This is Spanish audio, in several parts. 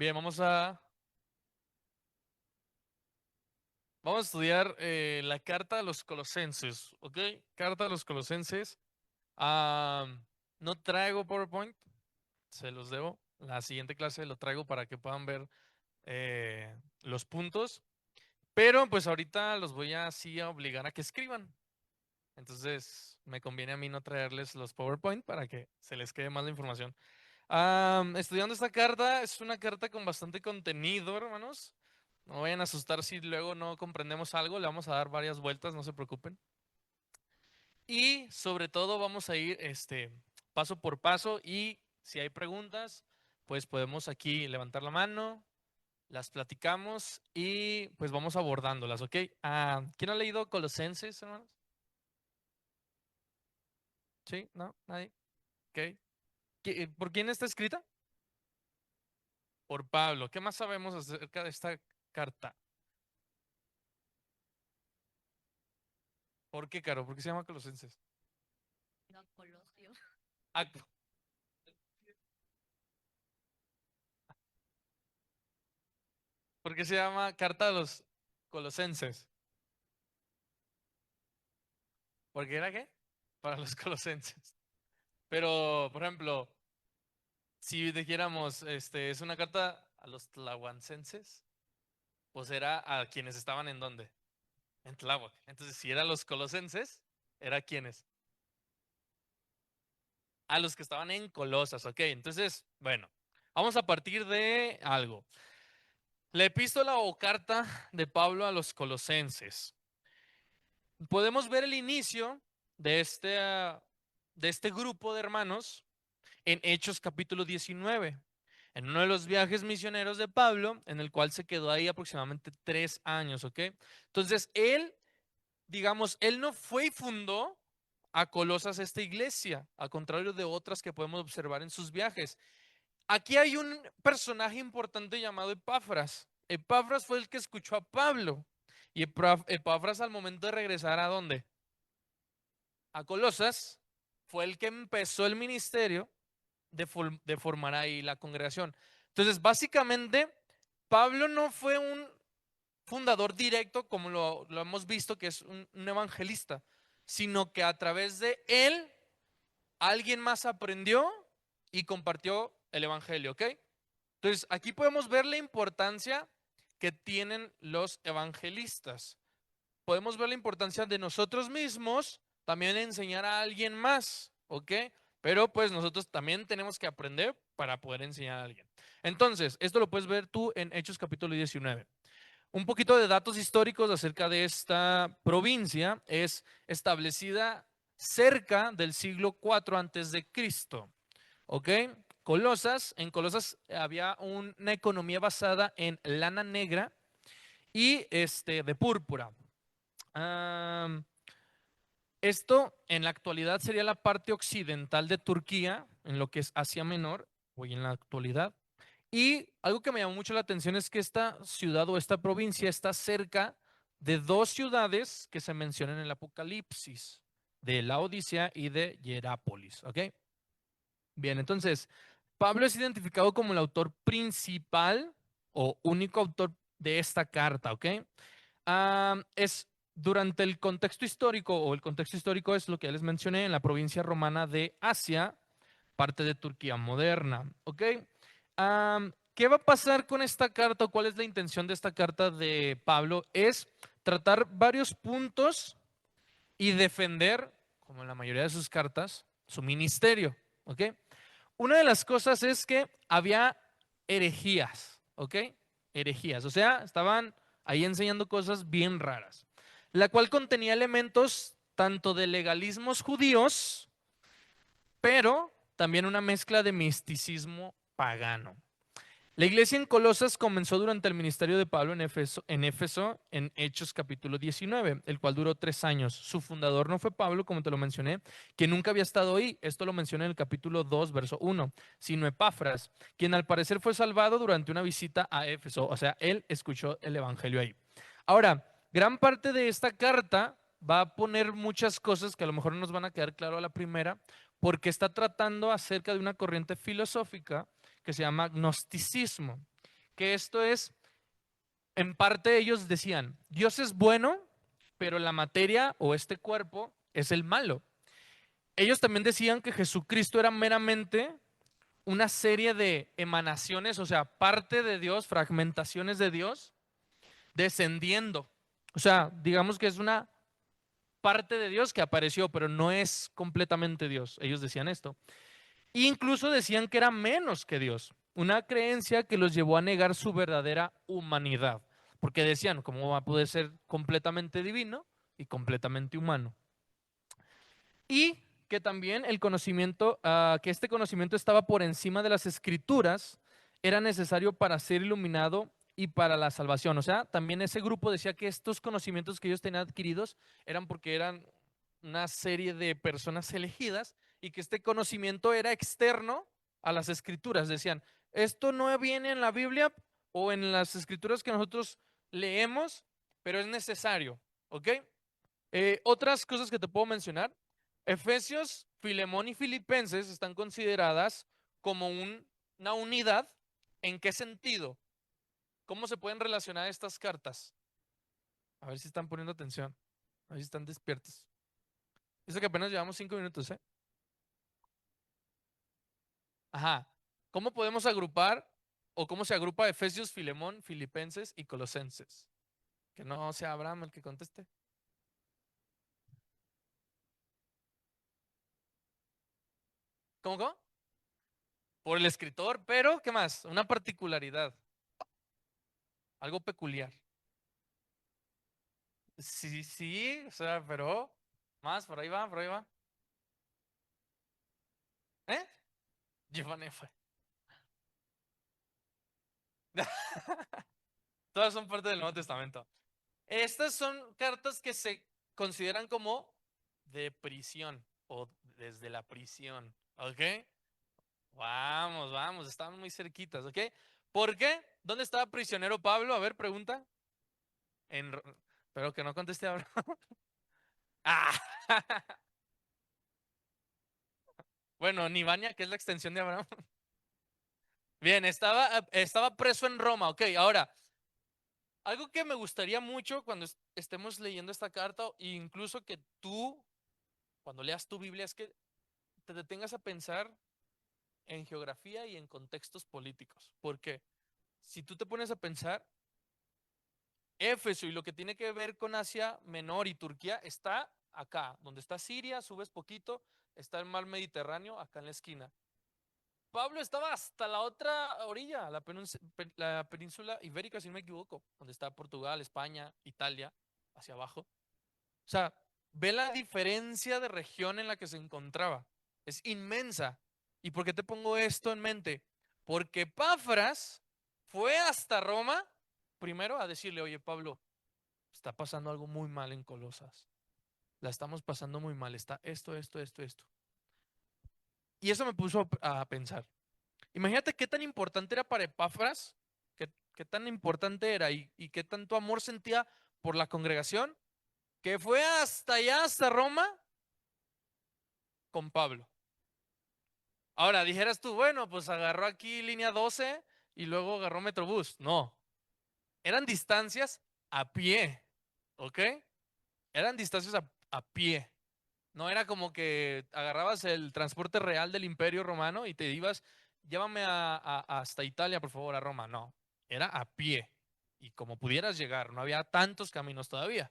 Bien, vamos a estudiar la carta a los Colosenses, ¿ok? Carta a los Colosenses. Ah, no traigo PowerPoint, se los debo. La siguiente clase lo traigo para que puedan ver los puntos. Pero pues ahorita los voy a así a obligar a que escriban. Entonces me conviene a mí no traerles los PowerPoint para que se les quede más la información. Estudiando esta carta, es una carta con bastante contenido, hermanos. No vayan a asustar si luego no comprendemos algo, le vamos a dar varias vueltas, no se preocupen. Y sobre todo vamos a ir paso por paso y si hay preguntas, pues podemos aquí levantar la mano, las platicamos y pues vamos abordándolas, ¿ok? ¿Quién ha leído Colosenses, hermanos? ¿Sí? ¿No? ¿Nadie? ¿Ok? ¿Por quién está escrita? Por Pablo. ¿Qué más sabemos acerca de esta carta? ¿Por qué, Caro? ¿Por qué se llama Colosenses? No, Colosio. Ah, ¿por qué se llama carta a los Colosenses? ¿Por qué era qué? Para los colosenses. Pero, por ejemplo, si dijéramos, es una carta a los tlahuancenses, pues era a quienes estaban en dónde? En Tláhuac. Entonces, si era a los colosenses, ¿era quiénes? A los que estaban en Colosas, ¿ok? Entonces, bueno, vamos a partir de algo. La epístola o carta de Pablo a los colosenses. Podemos ver el inicio de este grupo de hermanos en Hechos capítulo 19, en uno de los viajes misioneros de Pablo, en el cual se quedó ahí aproximadamente 3 años, ¿ok? Entonces, él, digamos, él no fue y fundó a Colosas esta iglesia, a contrario de otras que podemos observar en sus viajes. Aquí hay un personaje importante llamado Epafras. Epafras fue el que escuchó a Pablo. Y Epafras al momento de regresar ¿a dónde? A Colosas, fue el que empezó el ministerio de formar ahí la congregación. Entonces, básicamente, Pablo no fue un fundador directo como lo hemos visto, que es un evangelista, sino que a través de él alguien más aprendió y compartió el evangelio, ¿ok? Entonces, aquí podemos ver la importancia que tienen los evangelistas. Podemos ver la importancia de nosotros mismos también enseñar a alguien más, ¿ok? Pero pues nosotros también tenemos que aprender para poder enseñar a alguien. Entonces, esto lo puedes ver tú en Hechos capítulo 19. Un poquito de datos históricos acerca de esta provincia. Es establecida cerca del siglo IV antes de Cristo, ¿ok? En Colosas había una economía basada en lana negra y de púrpura. Um, Esto en la actualidad sería la parte occidental de Turquía, en lo que es Asia Menor, hoy en la actualidad. Y algo que me llamó mucho la atención es que esta ciudad o esta provincia está cerca de dos ciudades que se mencionan en el Apocalipsis, de la Odisea y de Hierápolis, ¿ok? Bien, entonces, Pablo es identificado como el autor principal o único autor de esta carta, ¿ok? Es durante el contexto histórico, o el contexto histórico es lo que ya les mencioné, en la provincia romana de Asia, parte de Turquía moderna, ¿ok? ¿Qué va a pasar con esta carta o cuál es la intención de esta carta de Pablo? Es tratar varios puntos y defender, como en la mayoría de sus cartas, su ministerio, ¿ok? Una de las cosas es que había herejías, ¿ok? Herejías, o sea, estaban ahí enseñando cosas bien raras, la cual contenía elementos tanto de legalismos judíos, pero también una mezcla de misticismo pagano. La iglesia en Colosas comenzó durante el ministerio de Pablo en Hechos capítulo 19, el cual duró 3 años. Su fundador no fue Pablo, como te lo mencioné, que nunca había estado ahí. Esto lo menciona en el capítulo 2, verso 1, sino Epafras, quien al parecer fue salvado durante una visita a Éfeso. O sea, él escuchó el evangelio ahí. Ahora, gran parte de esta carta va a poner muchas cosas que a lo mejor no nos van a quedar claro a la primera, porque está tratando acerca de una corriente filosófica que se llama gnosticismo. que esto es, en parte ellos decían, Dios es bueno, pero la materia o este cuerpo es el malo. Ellos también decían que Jesucristo era meramente una serie de emanaciones, o sea, parte de Dios, fragmentaciones de Dios, descendiendo. O sea, digamos que es una parte de Dios que apareció, pero no es completamente Dios. Ellos decían esto. E incluso decían que era menos que Dios. Una creencia que los llevó a negar su verdadera humanidad. Porque decían, ¿cómo va a poder ser completamente divino y completamente humano? Y que también el conocimiento, que este conocimiento estaba por encima de las escrituras, era necesario para ser iluminado y para la salvación. O sea, también ese grupo decía que estos conocimientos que ellos tenían adquiridos eran porque eran una serie de personas elegidas y que este conocimiento era externo a las escrituras. Decían, esto no viene en la Biblia o en las escrituras que nosotros leemos, pero es necesario, ¿ok? Otras cosas que te puedo mencionar. Efesios, Filemón y Filipenses están consideradas como una unidad. ¿En qué sentido? ¿Cómo se pueden relacionar estas cartas? A ver si están poniendo atención. A ver si están despiertos. Eso que apenas llevamos 5 minutos, ¿eh? Ajá. ¿Cómo podemos agrupar o cómo se agrupa Efesios, Filemón, Filipenses y Colosenses? Que no sea Abraham el que conteste. ¿Cómo? Por el escritor, pero ¿qué más? Una particularidad, algo peculiar. Sí, sí, o sea, pero más, por ahí va, por ahí va. ¿Eh? Giovanni fue. Todas son parte del Nuevo Testamento. Estas son cartas que se consideran como de prisión o desde la prisión, ¿ok? Vamos, vamos, estamos muy cerquitas, ¿ok? ¿Por qué? ¿Dónde estaba prisionero Pablo? A ver, pregunta. En... Pero que no conteste ahora. Ah, bueno, Nivania, que es la extensión de Abraham. Bien, estaba preso en Roma, ok. Ahora, algo que me gustaría mucho cuando estemos leyendo esta carta, e incluso que tú, cuando leas tu Biblia, es que te detengas a pensar en geografía y en contextos políticos. Porque si tú te pones a pensar, Éfeso y lo que tiene que ver con Asia Menor y Turquía está acá, donde está Siria, subes poquito, está el mar Mediterráneo, acá en la esquina. Pablo estaba hasta la otra orilla, la península ibérica, si no me equivoco, donde está Portugal, España, Italia, hacia abajo. O sea, ve la diferencia de región en la que se encontraba. Es inmensa. ¿Y por qué te pongo esto en mente? Porque Epafras fue hasta Roma primero a decirle, oye Pablo, está pasando algo muy mal en Colosas. La estamos pasando muy mal. Está esto, esto, esto, esto. Y eso me puso a pensar. Imagínate qué tan importante era para Epafras, qué tan importante era y qué tanto amor sentía por la congregación, que fue hasta allá, hasta Roma, con Pablo. Ahora, dijeras tú, bueno, pues agarró aquí línea 12 y luego agarró Metrobús. No, eran distancias a pie, ¿ok? Eran distancias a pie. No era como que agarrabas el transporte real del Imperio Romano y te ibas, llévame hasta Italia, por favor, a Roma. No, era a pie. Y como pudieras llegar, no había tantos caminos todavía.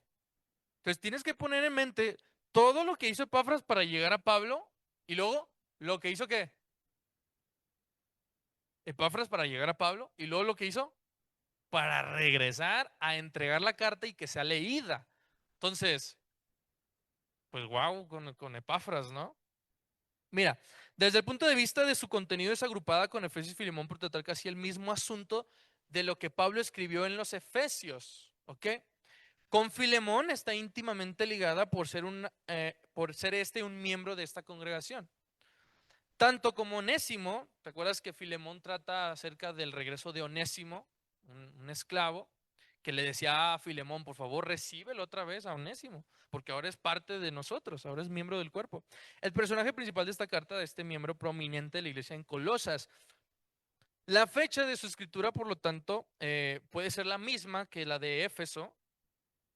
Entonces tienes que poner en mente todo lo que hizo Epafras para llegar a Pablo y luego lo que hizo que Epafras para llegar a Pablo y luego lo que hizo para regresar a entregar la carta y que sea leída. Entonces, pues wow, con Epafras, ¿no? Mira, desde el punto de vista de su contenido es agrupada con Efesios y Filemón por tratar casi el mismo asunto de lo que Pablo escribió en los Efesios, ¿ok? Con Filemón está íntimamente ligada por ser un miembro de esta congregación. Tanto como Onésimo, ¿te acuerdas que Filemón trata acerca del regreso de Onésimo, un esclavo, que le decía a Filemón, por favor, recíbelo otra vez a Onésimo, porque ahora es parte de nosotros, ahora es miembro del cuerpo. El personaje principal de esta carta, de este miembro prominente de la iglesia en Colosas, La fecha de su escritura, por lo tanto, puede ser la misma que la de Éfeso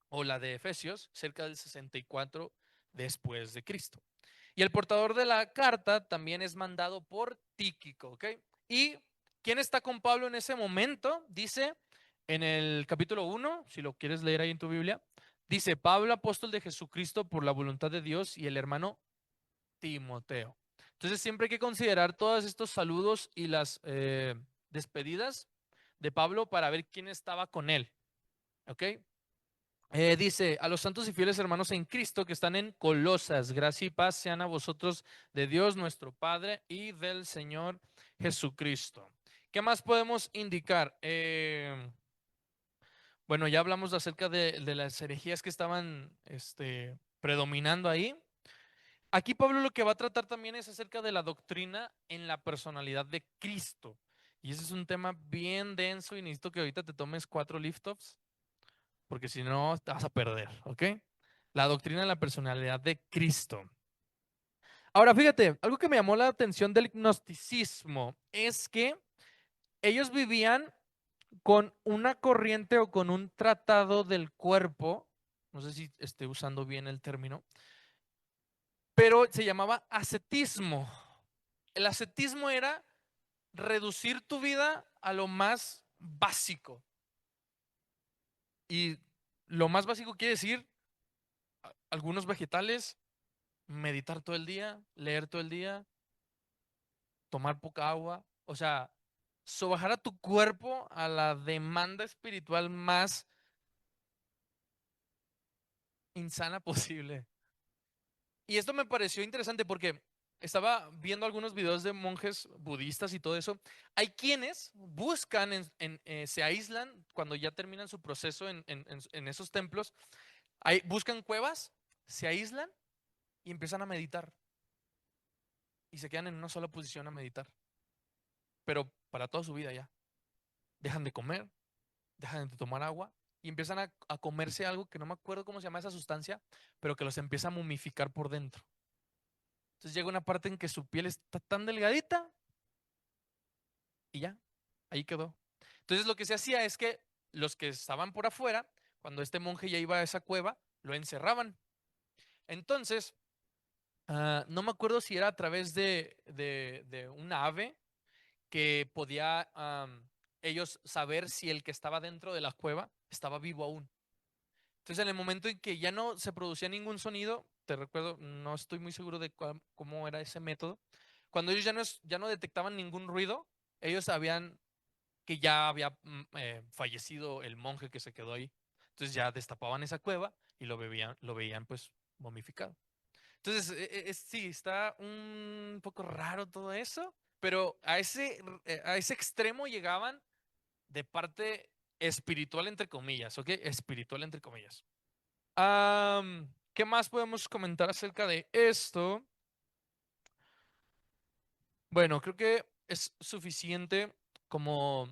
o la de Efesios, cerca del 64 después de Cristo. Y el portador de la carta también es mandado por Tíquico, ¿ok? ¿Y quién está con Pablo en ese momento? Dice en el capítulo 1, si lo quieres leer ahí en tu Biblia, dice Pablo, apóstol de Jesucristo por la voluntad de Dios, y el hermano Timoteo. Entonces siempre hay que considerar todos estos saludos y las despedidas de Pablo para ver quién estaba con él, ¿ok? Dice, a los santos y fieles hermanos en Cristo que están en Colosas, gracia y paz sean a vosotros de Dios nuestro Padre y del Señor Jesucristo. ¿Qué más podemos indicar? Bueno, ya hablamos acerca de las herejías que estaban predominando ahí. Aquí Pablo lo que va a tratar también es acerca de la doctrina en la personalidad de Cristo. Y ese es un tema bien denso y necesito que ahorita te tomes 4 lift-offs porque si no te vas a perder, ¿ok? La doctrina de la personalidad de Cristo. Ahora, fíjate, algo que me llamó la atención del gnosticismo es que ellos vivían con una corriente o con un tratado del cuerpo, no sé si esté usando bien el término, pero se llamaba ascetismo. El ascetismo era reducir tu vida a lo más básico. Y lo más básico quiere decir algunos vegetales, meditar todo el día, leer todo el día, tomar poca agua, o sea, sobajar a tu cuerpo a la demanda espiritual más insana posible. Y esto me pareció interesante porque estaba viendo algunos videos de monjes budistas y todo eso. Hay quienes buscan, se aíslan cuando ya terminan su proceso en esos templos, buscan cuevas, se aíslan y empiezan a meditar. Y se quedan en una sola posición a meditar. Pero para toda su vida ya. Dejan de comer, dejan de tomar agua y empiezan a comerse algo que no me acuerdo cómo se llama esa sustancia, pero que los empieza a momificar por dentro. Entonces llega una parte en que su piel está tan delgadita y ya, ahí quedó. Entonces lo que se hacía es que los que estaban por afuera, cuando este monje ya iba a esa cueva, lo encerraban. Entonces, no me acuerdo si era a través de un ave que podía ellos saber si el que estaba dentro de la cueva estaba vivo aún. Entonces, en el momento en que ya no se producía ningún sonido, te recuerdo, no estoy muy seguro de cómo era ese método. Cuando ellos ya no detectaban ningún ruido, ellos sabían que ya había fallecido el monje que se quedó ahí. Entonces ya destapaban esa cueva y lo veían pues momificado. Entonces, sí, está un poco raro todo eso, pero a ese extremo llegaban de parte espiritual entre comillas, ¿ok? Espiritual entre comillas. ¿Qué más podemos comentar acerca de esto? Bueno, creo que es suficiente como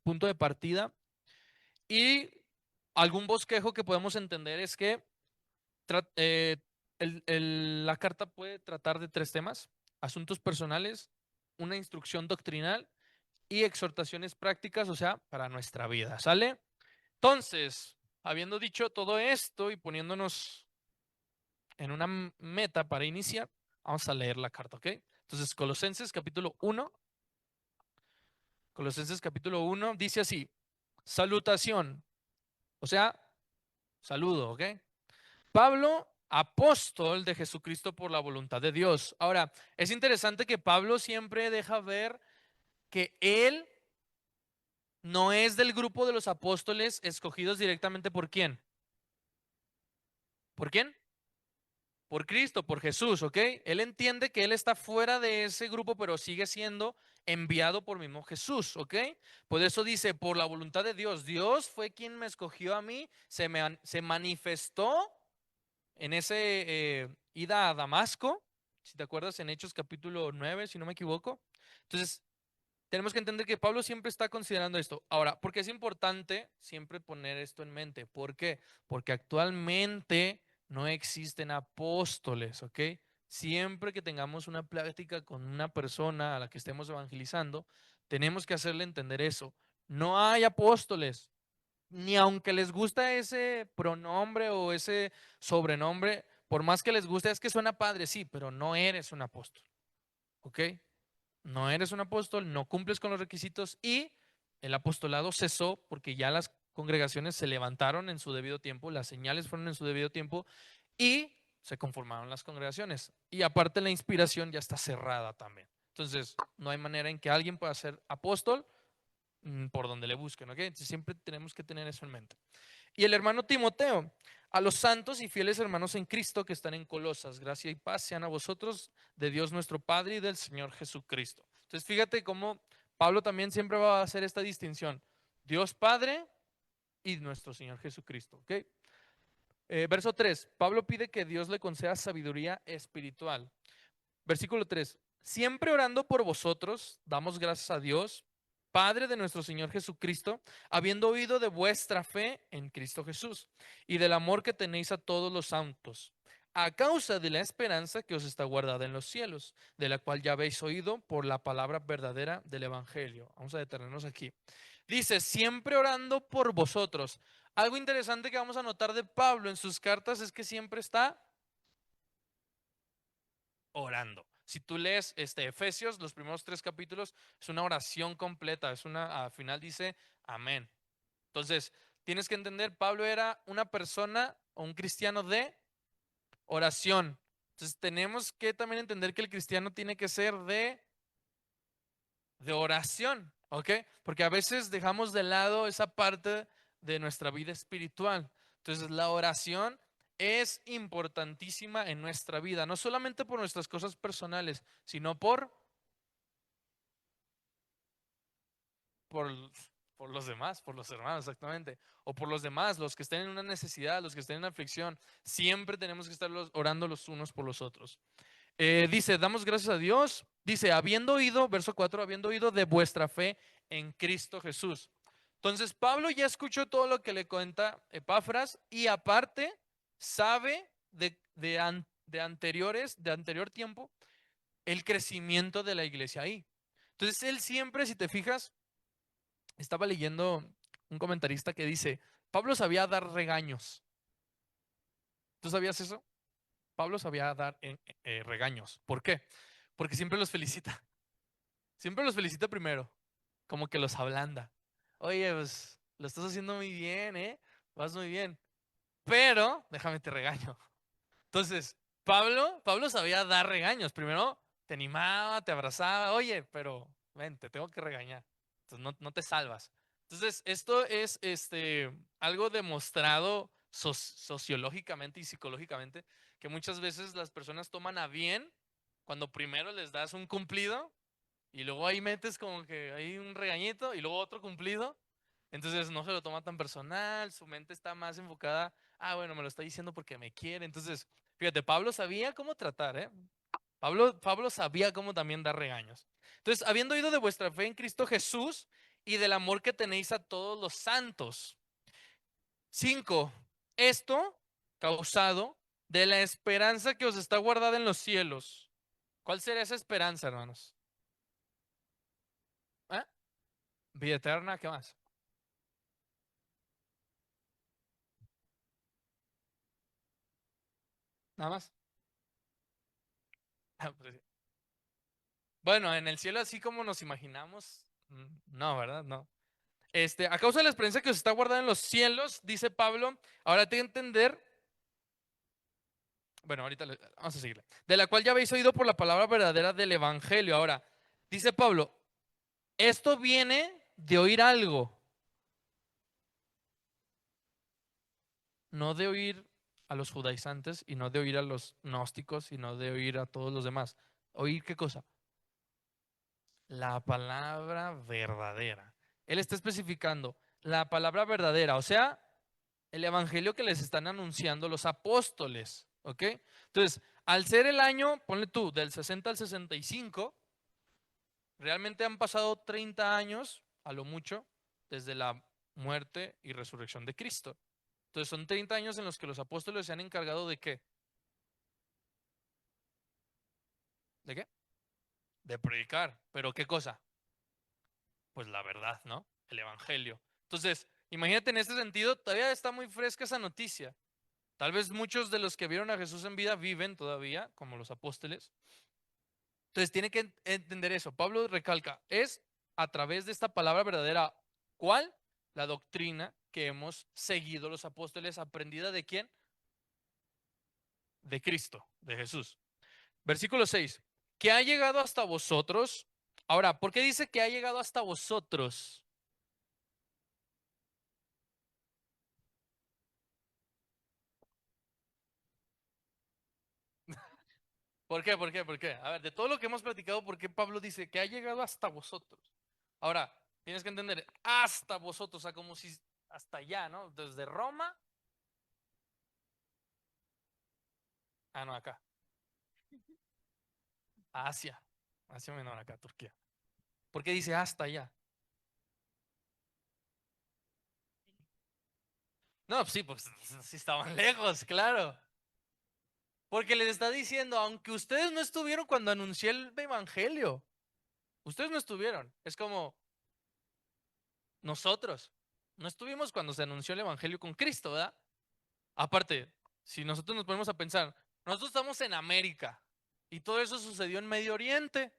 punto de partida. Y algún bosquejo que podemos entender es que la carta puede tratar de 3 temas: asuntos personales, una instrucción doctrinal y exhortaciones prácticas, o sea, para nuestra vida, ¿sale? Entonces, habiendo dicho todo esto y poniéndonos en una meta para iniciar, vamos a leer la carta, ¿ok? Entonces, Colosenses capítulo 1 dice así: salutación, o sea, saludo, ¿ok? Pablo, apóstol de Jesucristo por la voluntad de Dios. Ahora, es interesante que Pablo siempre deja ver que él no es del grupo de los apóstoles escogidos directamente por quién. ¿Por quién? Por Cristo, por Jesús, ¿ok? Él entiende que él está fuera de ese grupo, pero sigue siendo enviado por mismo Jesús, ¿ok? Por eso dice, por la voluntad de Dios. Dios fue quien me escogió a mí, se manifestó en ese ida a Damasco, si te acuerdas, en Hechos capítulo 9 si no me equivoco. Entonces, tenemos que entender que Pablo siempre está considerando esto. Ahora, ¿por qué es importante siempre poner esto en mente? ¿Por qué? Porque actualmente no existen apóstoles, ¿ok? siempre que tengamos una plática con una persona a la que estemos evangelizando, tenemos que hacerle entender eso. No hay apóstoles, ni aunque les gusta ese pronombre o ese sobrenombre, por más que les guste, es que suena padre, sí, pero no eres un apóstol, ¿ok? No eres un apóstol, no cumples con los requisitos y el apostolado cesó porque ya las congregaciones se levantaron en su debido tiempo, las señales fueron en su debido tiempo y se conformaron las congregaciones. Y aparte la inspiración ya está cerrada también. Entonces, no hay manera en que alguien pueda ser apóstol por donde le busquen, ¿ok? Entonces, siempre tenemos que tener eso en mente. Y el hermano Timoteo, a los santos y fieles hermanos en Cristo que están en Colosas, gracia y paz sean a vosotros de Dios nuestro Padre y del Señor Jesucristo. Entonces, fíjate cómo Pablo también siempre va a hacer esta distinción. Dios Padre y nuestro Señor Jesucristo, ¿ok? Verso 3, Pablo pide que Dios le conceda sabiduría espiritual. Versículo 3, siempre orando por vosotros, damos gracias a Dios, Padre de nuestro Señor Jesucristo, habiendo oído de vuestra fe en Cristo Jesús y del amor que tenéis a todos los santos, a causa de la esperanza que os está guardada en los cielos, de la cual ya habéis oído por la palabra verdadera del Evangelio. Vamos a detenernos aquí. Dice, siempre orando por vosotros. Algo interesante que vamos a notar de Pablo en sus cartas es que siempre está orando. Si tú lees Efesios, los primeros 3 capítulos, es una oración completa, al final dice amén. Entonces, tienes que entender, Pablo era una persona o un cristiano de oración. Entonces, tenemos que también entender que el cristiano tiene que ser de oración, ¿ok? Porque a veces dejamos de lado esa parte de nuestra vida espiritual. Entonces, la oración es importantísima en nuestra vida, no solamente por nuestras cosas personales, sino por, por los demás, por los hermanos, exactamente. O por los demás, los que estén en una necesidad, los que estén en aflicción. Siempre tenemos que estar orando los unos por los otros. Dice, damos gracias a Dios. Dice, habiendo oído, verso 4, habiendo oído de vuestra fe en Cristo Jesús. Entonces, Pablo ya escuchó todo lo que le cuenta Epafras y aparte sabe de anteriores, de anterior tiempo, el crecimiento de la iglesia ahí. Entonces, él siempre, si te fijas, estaba leyendo un comentarista que dice, Pablo sabía dar regaños. ¿Tú sabías eso? Pablo sabía dar regaños. ¿Por qué? Porque siempre los felicita. Siempre los felicita primero. Como que los ablanda. Oye, pues lo estás haciendo muy bien, ¿eh? Vas muy bien. Pero, déjame te regaño. Entonces, Pablo sabía dar regaños. Primero te animaba, te abrazaba. Oye, pero ven, te tengo que regañar. Entonces, no te salvas. Entonces, esto es algo demostrado sociológicamente y psicológicamente, que muchas veces las personas toman a bien cuando primero les das un cumplido y luego ahí metes como que hay un regañito y luego otro cumplido. Entonces no se lo toma tan personal, su mente está más enfocada, bueno, me lo está diciendo porque me quiere. Entonces, fíjate, Pablo sabía cómo tratar, ¿eh? Pablo sabía cómo también dar regaños. Entonces, habiendo oído de vuestra fe en Cristo Jesús y del amor que tenéis a todos los santos. 5. Esto causado de la esperanza que os está guardada en los cielos. ¿Cuál será esa esperanza, hermanos? ¿Eh? Vida eterna, ¿qué más? Nada más. Pues sí. Bueno, en el cielo así como nos imaginamos, no, ¿verdad? No. A causa de la experiencia que os está guardada en los cielos, dice Pablo, ahora tengo que entender, bueno, ahorita vamos a seguirle, de la cual ya habéis oído por la palabra verdadera del Evangelio. Ahora, dice Pablo, esto viene de oír algo, no de oír a los judaizantes y no de oír a los gnósticos y no de oír a todos los demás. ¿Oír qué cosa? La palabra verdadera. Él está especificando la palabra verdadera, o sea, el evangelio que les están anunciando los apóstoles, ¿ok? Entonces, al ser el año, ponle tú, del 60 al 65, realmente han pasado 30 años, a lo mucho, desde la muerte y resurrección de Cristo. Entonces, son 30 años en los que los apóstoles se han encargado de qué? ¿De qué? De predicar. ¿Pero qué cosa? Pues la verdad, ¿no? El evangelio. Entonces, imagínate en este sentido, todavía está muy fresca esa noticia. Tal vez muchos de los que vieron a Jesús en vida viven todavía, como los apóstoles. Entonces, tiene que entender eso. Pablo recalca, es a través de esta palabra verdadera, ¿cuál? La doctrina que hemos seguido los apóstoles, aprendida de quién? De Cristo, de Jesús. Versículo 6, que ha llegado hasta vosotros. Ahora, ¿por qué dice que ha llegado hasta vosotros? ¿Por qué? ¿Por qué? ¿Por qué? A ver, de todo lo que hemos platicado, ¿por qué Pablo dice que ha llegado hasta vosotros? Ahora, tienes que entender, hasta vosotros, o sea, como si hasta allá, ¿no? Desde Roma, no, acá, a Asia, Asia Menor, acá, Turquía. ¿Por qué dice hasta allá? No, pues sí, pues sí estaban lejos, claro. Porque les está diciendo, aunque ustedes no estuvieron cuando anuncié el evangelio, ustedes no estuvieron. Es como nosotros, no estuvimos cuando se anunció el evangelio con Cristo, ¿verdad? Aparte, si nosotros nos ponemos a pensar, nosotros estamos en América y todo eso sucedió en Medio Oriente.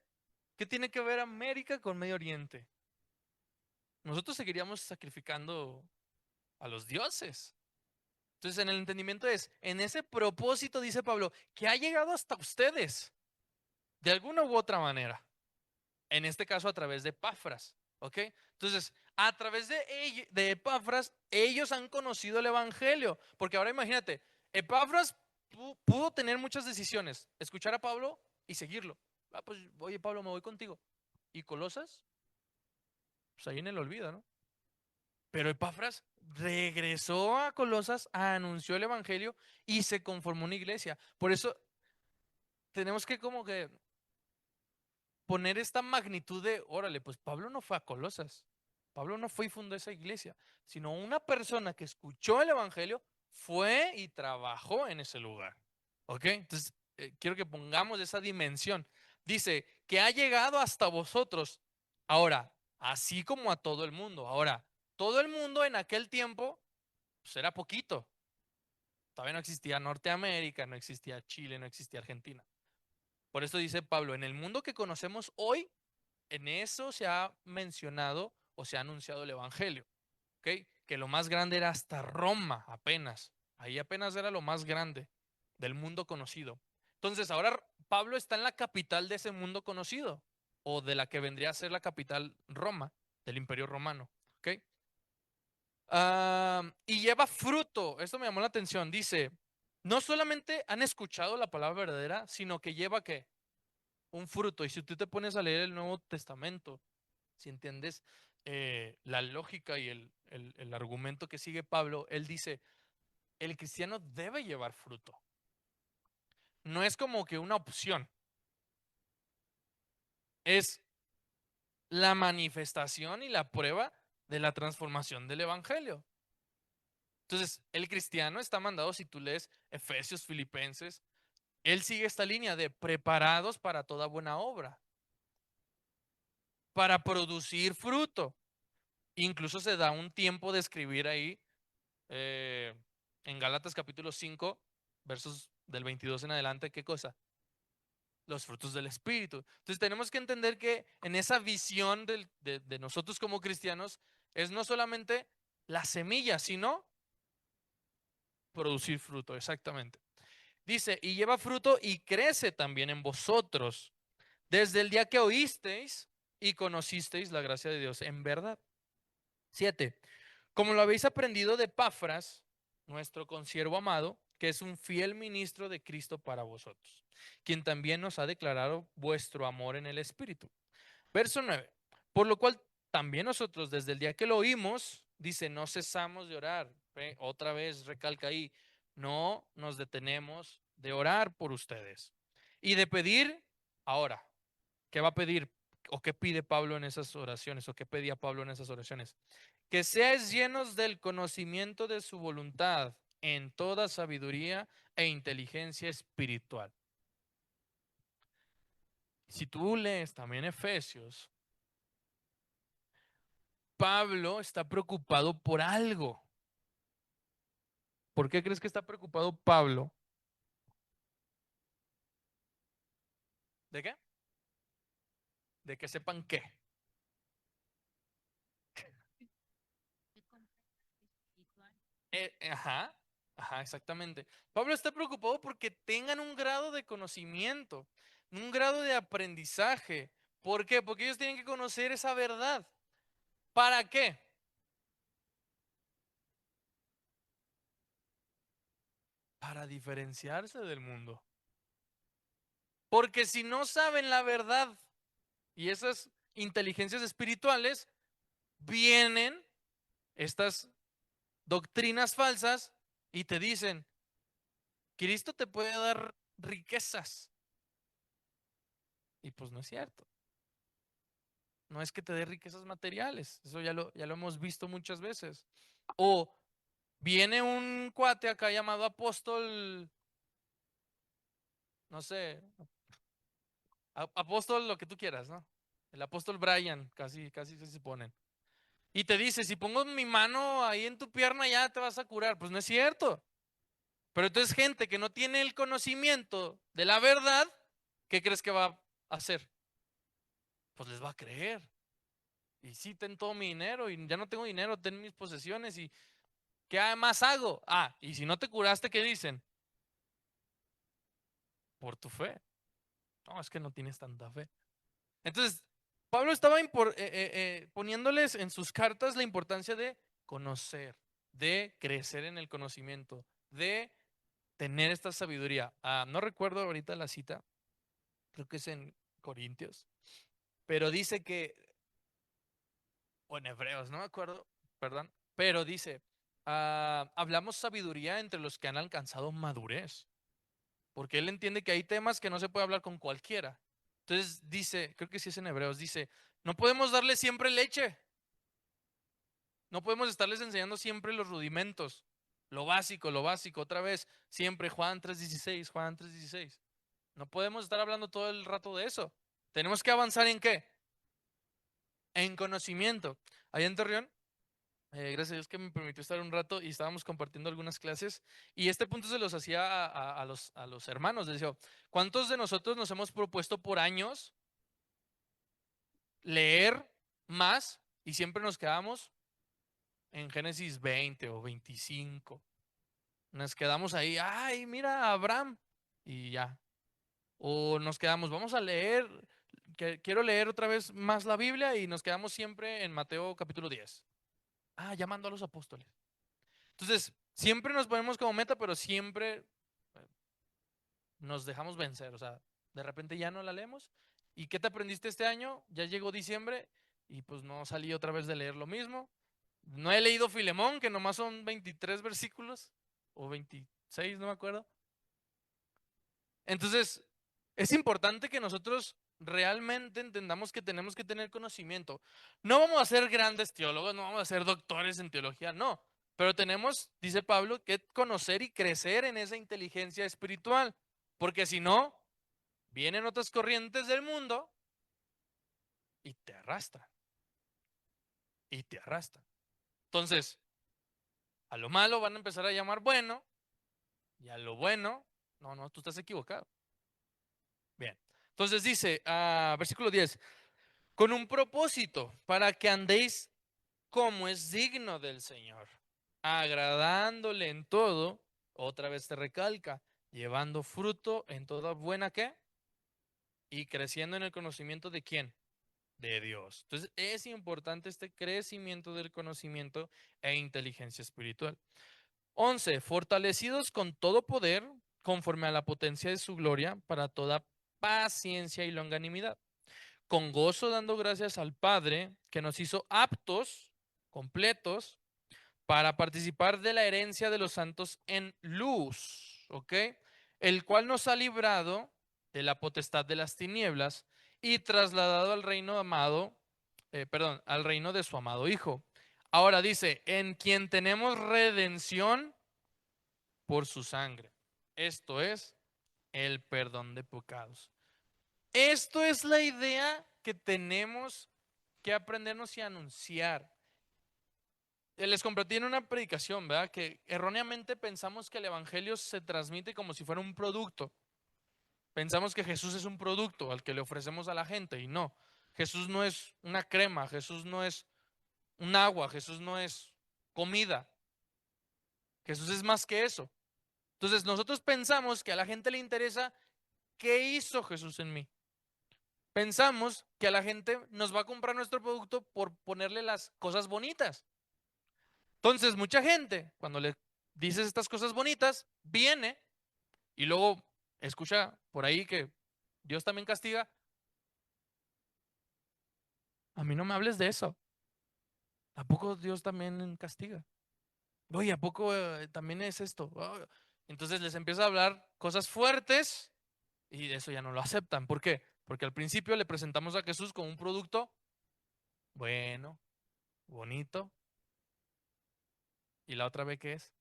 ¿Qué tiene que ver América con Medio Oriente? Nosotros seguiríamos sacrificando a los dioses. Entonces, en el entendimiento es, en ese propósito, dice Pablo, que ha llegado hasta ustedes, de alguna u otra manera. En este caso, a través de Epafras, ¿ok? Entonces, a través de Epafras, ellos han conocido el Evangelio. Porque ahora imagínate, Epafras pudo tener muchas decisiones, escuchar a Pablo y seguirlo. Pues, oye, Pablo, me voy contigo. ¿Y Colosas? Pues ahí en el olvido, ¿no? Pero Epafras regresó a Colosas, anunció el Evangelio y se conformó una iglesia. Por eso tenemos que como que poner esta magnitud de, órale, pues Pablo no fue a Colosas, Pablo no fue y fundó esa iglesia, sino una persona que escuchó el Evangelio fue y trabajó en ese lugar. ¿Ok? Entonces, quiero que pongamos esa dimensión. Dice que ha llegado hasta vosotros. Ahora, así como a todo el mundo. Ahora, todo el mundo en aquel tiempo, pues era poquito. Todavía no existía Norteamérica, no existía Chile, no existía Argentina. Por eso dice Pablo, en el mundo que conocemos hoy, en eso se ha mencionado o se ha anunciado el Evangelio, ¿ok? Que lo más grande era hasta Roma apenas. Ahí apenas era lo más grande del mundo conocido. Entonces ahora Pablo está en la capital de ese mundo conocido o de la que vendría a ser la capital Roma, del Imperio Romano, ¿ok? Y lleva fruto. Esto me llamó la atención. Dice, no solamente han escuchado la palabra verdadera, sino que lleva ¿qué? Un fruto. Y si tú te pones a leer el Nuevo Testamento, si entiendes la lógica y el argumento que sigue Pablo, él dice, el cristiano debe llevar fruto. No es como que una opción, es la manifestación y la prueba de la transformación del Evangelio. Entonces, el cristiano está mandado, si tú lees Efesios, Filipenses, él sigue esta línea de preparados para toda buena obra, para producir fruto. Incluso se da un tiempo de escribir ahí eh, en Gálatas capítulo 5, versos del 22 en adelante, ¿qué cosa? Los frutos del Espíritu. Entonces tenemos que entender que en esa visión de nosotros como cristianos es no solamente la semilla, sino producir fruto, exactamente. Dice, y lleva fruto y crece también en vosotros, desde el día que oísteis y conocisteis la gracia de Dios en verdad. 7. Como lo habéis aprendido de Epafras, nuestro consiervo amado, que es un fiel ministro de Cristo para vosotros, quien también nos ha declarado vuestro amor en el Espíritu. Verso 9. Por lo cual también nosotros desde el día que lo oímos, dice, no cesamos de orar. Otra vez recalca ahí, no nos detenemos de orar por ustedes y de pedir ahora. ¿Qué va a pedir o qué pide Pablo en esas oraciones o qué pedía Pablo en esas oraciones? Que seáis llenos del conocimiento de su voluntad en toda sabiduría e inteligencia espiritual. Si tú lees también Efesios, Pablo está preocupado por algo. ¿Por qué crees que está preocupado Pablo? ¿De qué? De que sepan qué. ¿Qué complejo espiritual? Ajá, ajá, exactamente. Pablo está preocupado porque tengan un grado de conocimiento, un grado de aprendizaje. ¿Por qué? Porque ellos tienen que conocer esa verdad. ¿Para qué? Para diferenciarse del mundo. Porque si no saben la verdad y esas inteligencias espirituales, vienen estas doctrinas falsas y te dicen, Cristo te puede dar riquezas. Y pues no es cierto. No es que te dé riquezas materiales. Eso ya lo hemos visto muchas veces. O viene un cuate acá llamado apóstol, no sé, apóstol lo que tú quieras, ¿no? El apóstol Brian, casi, casi se ponen. Y te dice, si pongo mi mano ahí en tu pierna ya te vas a curar. Pues no es cierto. Pero entonces gente que no tiene el conocimiento de la verdad, ¿qué crees que va a hacer? Pues les va a creer. Y sí, ten todo mi dinero y ya no tengo dinero, ten mis posesiones y ¿qué más hago? Ah, y si no te curaste, ¿qué dicen? Por tu fe. No, es que no tienes tanta fe. Entonces, Pablo estaba poniéndoles en sus cartas la importancia de conocer, de crecer en el conocimiento, de tener esta sabiduría. No recuerdo ahorita la cita, creo que es en Corintios, pero dice que, o en Hebreos, no me acuerdo, perdón, pero dice, hablamos sabiduría entre los que han alcanzado madurez, porque él entiende que hay temas que no se puede hablar con cualquiera. Entonces dice, creo que sí es en Hebreos, dice, no podemos darle siempre leche, no podemos estarles enseñando siempre los rudimentos, lo básico, otra vez, siempre Juan 3:16, Juan 3:16. No podemos estar hablando todo el rato de eso. Tenemos que avanzar en qué? En conocimiento. Allá en Torreón, gracias a Dios que me permitió estar un rato y estábamos compartiendo algunas clases y este punto se los hacía a los hermanos. Les decía, ¿cuántos de nosotros nos hemos propuesto por años leer más y siempre nos quedamos en Génesis 20 o 25? Nos quedamos ahí, ay, mira, Abraham, y ya. O nos quedamos, vamos a leer, que quiero leer otra vez más la Biblia y nos quedamos siempre en Mateo capítulo 10. Llamando a los apóstoles. Entonces, siempre nos ponemos como meta, pero siempre nos dejamos vencer. O sea, de repente ya no la leemos. ¿Y qué te aprendiste este año? Ya llegó diciembre y pues no salí otra vez de leer lo mismo. No he leído Filemón, que nomás son 23 versículos o 26, no me acuerdo. Entonces, es importante que nosotros realmente entendamos que tenemos que tener conocimiento. No vamos a ser grandes teólogos, no vamos a ser doctores en teología, no. Pero tenemos, dice Pablo, que conocer y crecer en esa inteligencia espiritual. Porque si no, vienen otras corrientes del mundo y te arrastran. Y te arrastran. Entonces, a lo malo van a empezar a llamar bueno y a lo bueno, no, no, tú estás equivocado. Bien. Entonces dice, versículo 10, con un propósito para que andéis como es digno del Señor, agradándole en todo, otra vez te recalca, llevando fruto en toda buena qué y creciendo en el conocimiento de quién, de Dios. Entonces es importante este crecimiento del conocimiento e inteligencia espiritual. 11, fortalecidos con todo poder conforme a la potencia de su gloria para toda paciencia y longanimidad, con gozo dando gracias al Padre que nos hizo aptos, completos, para participar de la herencia de los santos en luz, ¿ok? El cual nos ha librado de la potestad de las tinieblas y trasladado al reino amado, perdón, al reino de su amado Hijo. Ahora dice, en quien tenemos redención por su sangre. Esto es el perdón de pecados. Esto es la idea que tenemos que aprendernos y anunciar. Les compartí en una predicación, ¿verdad? Que erróneamente pensamos que el evangelio se transmite como si fuera un producto. Pensamos que Jesús es un producto al que le ofrecemos a la gente y no. Jesús no es una crema, Jesús no es un agua, Jesús no es comida. Jesús es más que eso. Entonces nosotros pensamos que a la gente le interesa qué hizo Jesús en mí. Pensamos que a la gente nos va a comprar nuestro producto por ponerle las cosas bonitas. Entonces mucha gente, cuando le dices estas cosas bonitas, viene y luego escucha por ahí que Dios también castiga. A mí no me hables de eso. ¿A poco Dios también castiga? Oye, ¿a poco también es esto? Entonces les empieza a hablar cosas fuertes y eso ya no lo aceptan. ¿Por qué? Porque al principio le presentamos a Jesús como un producto bueno, bonito, y la otra vez que es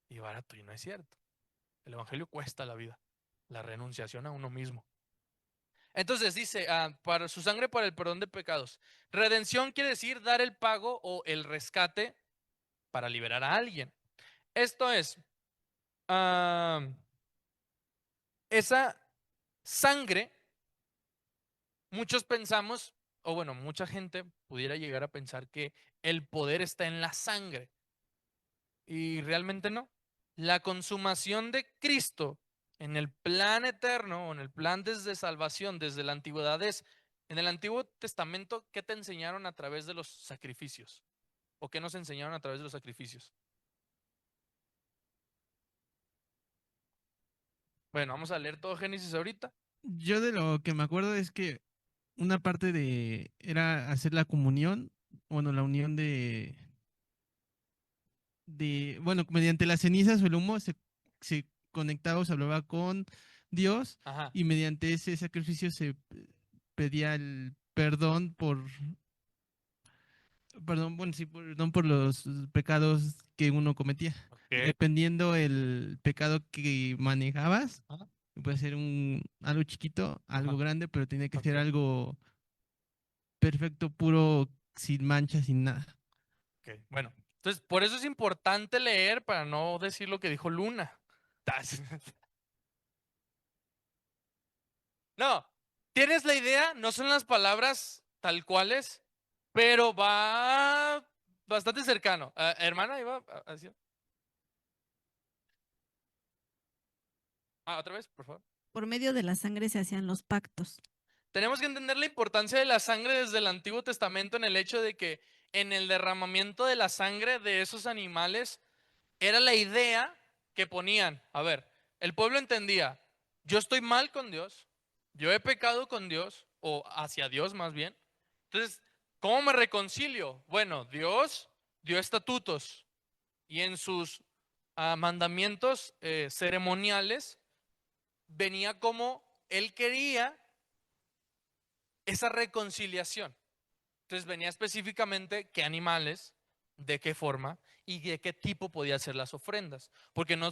y barato, y no es cierto. El evangelio cuesta la vida, la renunciación a uno mismo. Entonces dice, para su sangre para el perdón de pecados. Redención quiere decir dar el pago o el rescate para liberar a alguien. Esto es, ah, esa sangre, muchos pensamos, o bueno, mucha gente pudiera llegar a pensar que el poder está en la sangre. Y realmente no. La consumación de Cristo en el plan eterno o en el plan desde salvación, desde la antigüedad es, en el Antiguo Testamento, ¿qué te enseñaron a través de los sacrificios? ¿O qué nos enseñaron a través de los sacrificios? Bueno, vamos a leer todo Génesis ahorita. Yo de lo que me acuerdo es que una parte de era hacer la comunión, bueno, la unión bueno, mediante las cenizas o el humo se conectaba o se hablaba con Dios Ajá. y mediante ese sacrificio se pedía el perdón perdón, bueno, sí, perdón por los pecados que uno cometía. Ok. Dependiendo el pecado que manejabas, Ajá. puede ser algo chiquito, algo Ajá. grande, pero tiene que ser Ok. algo perfecto, puro, sin mancha, sin nada. Ok. Bueno, entonces por eso es importante leer para no decir lo que dijo Luna. No, tienes la idea, no son las palabras tal cuales, pero va bastante cercano. Hermana, iba a decir. Otra vez, por favor. Por medio de la sangre se hacían los pactos. Tenemos que entender la importancia de la sangre desde el Antiguo Testamento en el hecho de que en el derramamiento de la sangre de esos animales era la idea que ponían. A ver, el pueblo entendía, yo estoy mal con Dios, yo he pecado con Dios, o hacia Dios más bien. Entonces, ¿cómo me reconcilio? Bueno, Dios dio estatutos y en sus mandamientos ceremoniales venía como Él quería esa reconciliación. Entonces venía específicamente qué animales, de qué forma y de qué tipo podía ser las ofrendas. Porque no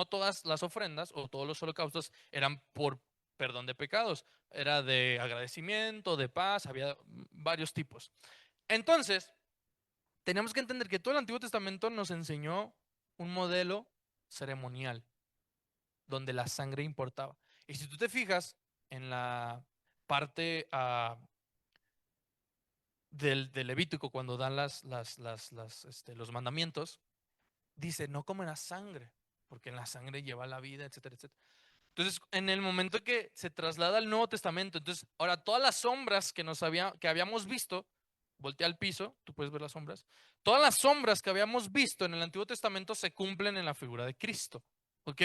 todas las ofrendas o todos los holocaustos eran por perdón de pecados. Era de agradecimiento, de paz, había varios tipos. Entonces, tenemos que entender que todo el Antiguo Testamento nos enseñó un modelo ceremonial donde la sangre importaba. Y si tú te fijas en la parte del Levítico, cuando dan los mandamientos, dice, no comerás sangre, porque en la sangre lleva la vida, etcétera, etcétera. Entonces, en el momento que se traslada al Nuevo Testamento, entonces, ahora todas las sombras que habíamos visto, voltea al piso, tú puedes ver las sombras, todas las sombras que habíamos visto en el Antiguo Testamento se cumplen en la figura de Cristo, ¿ok?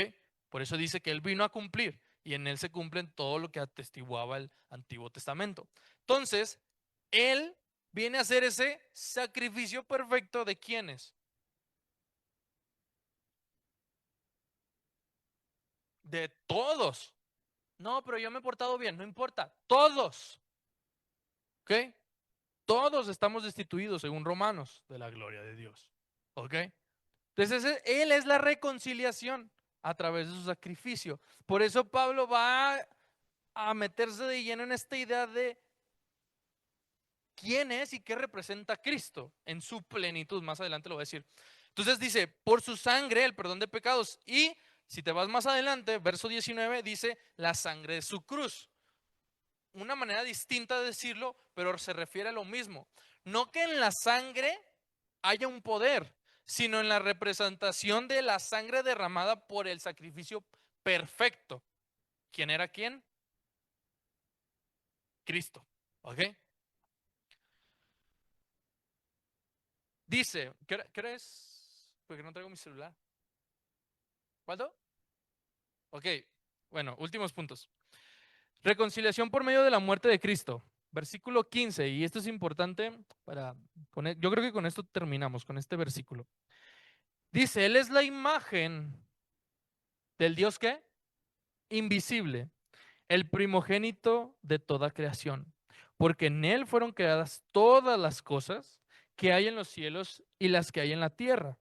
Por eso dice que Él vino a cumplir y en Él se cumplen todo lo que atestiguaba el Antiguo Testamento. Entonces, Él viene a hacer ese sacrificio perfecto de quienes, de todos. No, pero yo me he portado bien, no importa, todos, ¿ok? Todos estamos destituidos, según Romanos, de la gloria de Dios, ¿ok? Entonces, Él es la reconciliación a través de su sacrificio. Por eso Pablo va a meterse de lleno en esta idea de quién es y qué representa Cristo en su plenitud. Más adelante lo voy a decir. Entonces dice, por su sangre el perdón de pecados. Y si te vas más adelante, verso 19, dice la sangre de su cruz. Una manera distinta de decirlo, pero se refiere a lo mismo. No que en la sangre haya un poder, sino en la representación de la sangre derramada por el sacrificio perfecto. ¿Quién era quién? Cristo. ¿Ok? Dice, qué hora es? Porque no traigo mi celular. ¿Cuánto? Ok, bueno, últimos puntos. Reconciliación por medio de la muerte de Cristo. Versículo 15, y esto es importante para, yo creo que con esto terminamos, con este versículo. Dice, Él es la imagen del Dios ¿qué? Invisible, el primogénito de toda creación, porque en Él fueron creadas todas las cosas que hay en los cielos y las que hay en la tierra,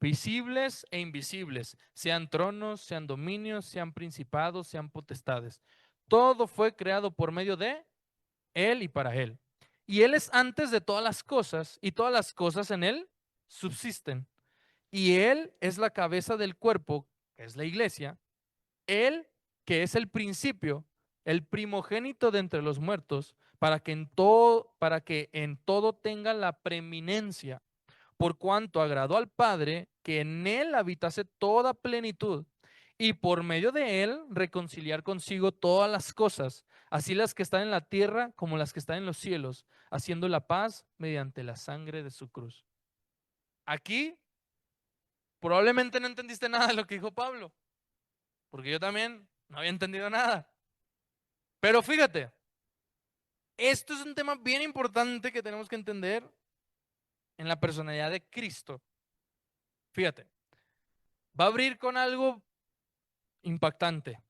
visibles e invisibles, sean tronos, sean dominios, sean principados, sean potestades. Todo fue creado por medio de Él y para Él. Y Él es antes de todas las cosas y todas las cosas en Él subsisten. Y Él es la cabeza del cuerpo, que es la iglesia. Él que es el principio, el primogénito de entre los muertos, para que en todo tenga la preeminencia, por cuanto agradó al Padre que en él habitase toda plenitud, y por medio de él reconciliar consigo todas las cosas, así las que están en la tierra como las que están en los cielos, haciendo la paz mediante la sangre de su cruz. Aquí probablemente no entendiste nada de lo que dijo Pablo, porque yo también no había entendido nada. Pero fíjate, esto es un tema bien importante que tenemos que entender en la personalidad de Cristo. Fíjate, va a abrir con algo impactante.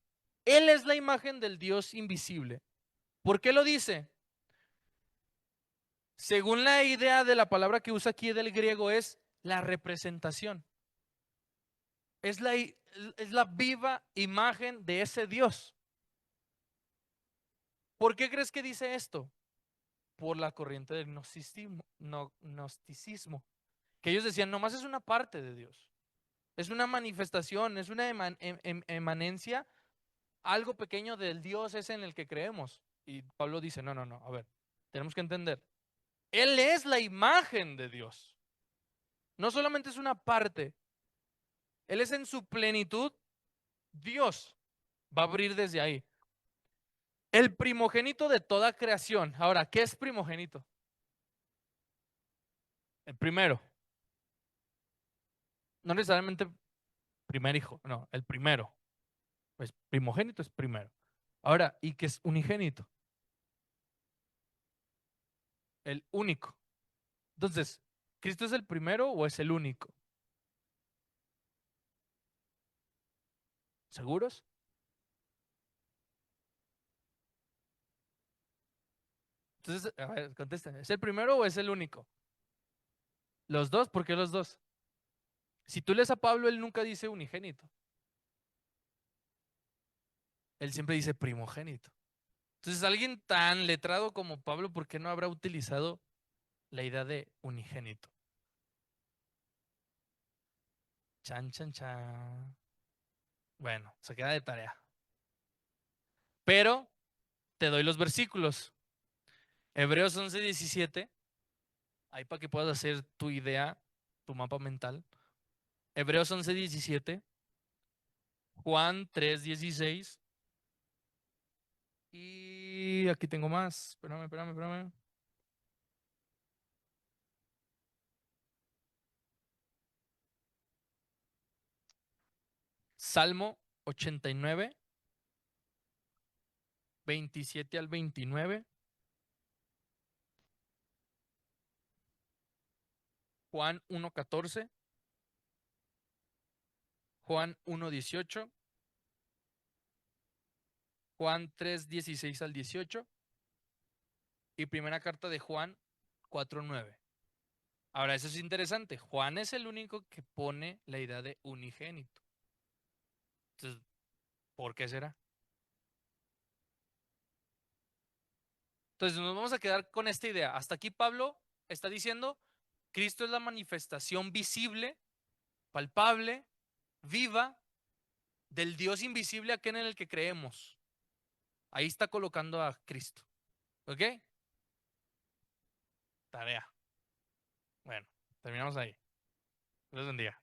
Él es la imagen del Dios invisible. ¿Por qué lo dice? Según la idea de la palabra que usa aquí del griego es la representación. Es la viva imagen de ese Dios. ¿Por qué crees que dice esto? Por la corriente del gnosticismo, que ellos decían, nomás es una parte de Dios. Es una manifestación, es una emanencia, algo pequeño del Dios es en el que creemos. Y Pablo dice, no, no, no, a ver, tenemos que entender. Él es la imagen de Dios. No solamente es una parte, Él es en su plenitud Dios. Va a abrir desde ahí. El primogénito de toda creación. Ahora, ¿qué es primogénito? El primero. No necesariamente primer hijo, no, el primero. Pues primogénito es primero. Ahora, ¿y qué es unigénito? El único. Entonces, ¿Cristo es el primero o es el único? ¿Seguros? Entonces, a ver, contesten. ¿Es el primero o es el único? Los dos, ¿por qué los dos? Si tú lees a Pablo, él nunca dice unigénito. Él siempre dice primogénito. Entonces, alguien tan letrado como Pablo, ¿por qué no habrá utilizado la idea de unigénito? Chan, chan, chan. Bueno, se queda de tarea. Pero te doy los versículos. Hebreos 11:17. Ahí para que puedas hacer tu idea, tu mapa mental. Hebreos 11:17. Juan 3:16. Y aquí tengo más. Espérame. Salmo 89, 27 al 29. Juan 1:14. Juan 1:18. Juan 3:16 al 18. Y primera carta de Juan 4:9. Ahora, eso es interesante. Juan es el único que pone la idea de unigénito. Entonces, ¿por qué será? Entonces nos vamos a quedar con esta idea. Hasta aquí Pablo está diciendo, Cristo es la manifestación visible, palpable, viva, del Dios invisible aquel en el que creemos. Ahí está colocando a Cristo. ¿Ok? Tarea. Bueno, terminamos ahí. Dios bendiga.